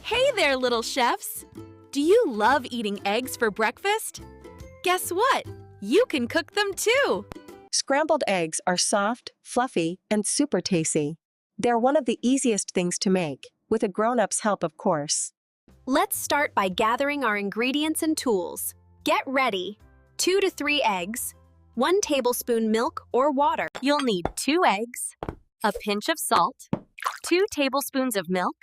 Hey there, little chefs! Do you love eating eggs for breakfast? Guess what? You can cook them too! Scrambled eggs are soft, fluffy, and super tasty. They're one of the easiest things to make, with a grown-up's help, of course. Let's start by gathering our ingredients and tools. Get ready. 2 to 3 eggs, 1 tablespoon milk or water. You'll need 2 eggs, a pinch of salt, 2 tablespoons of milk,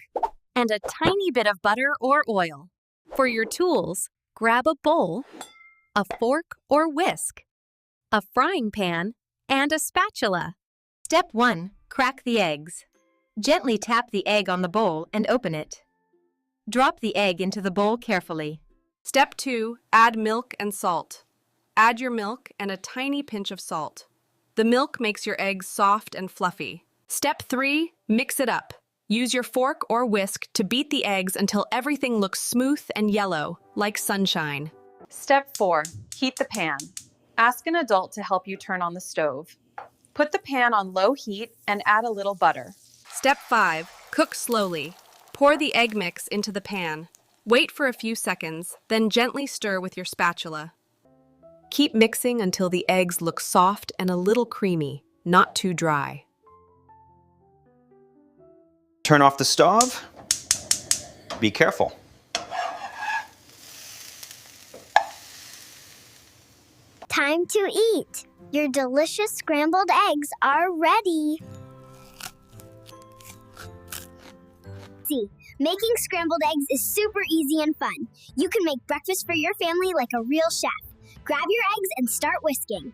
and a tiny bit of butter or oil. For your tools, grab a bowl, a fork or whisk, a frying pan, and a spatula. Step 1. Crack the eggs. Gently tap the egg on the bowl and open it. Drop the egg into the bowl carefully. Step 2. Add milk and salt. Add your milk and a tiny pinch of salt. The milk makes your eggs soft and fluffy. Step 3. Mix it up. Use your fork or whisk to beat the eggs until everything looks smooth and yellow, like sunshine. Step 4. Heat the pan. Ask an adult to help you turn on the stove. Put the pan on low heat and add a little butter. Step 5. Cook slowly. Pour the egg mix into the pan. Wait for a few seconds, then gently stir with your spatula. Keep mixing until the eggs look soft and a little creamy, not too dry. Turn off the stove. Be careful. Time to eat! Your delicious scrambled eggs are ready! See, making scrambled eggs is super easy and fun. You can make breakfast for your family like a real chef. Grab your eggs and start whisking.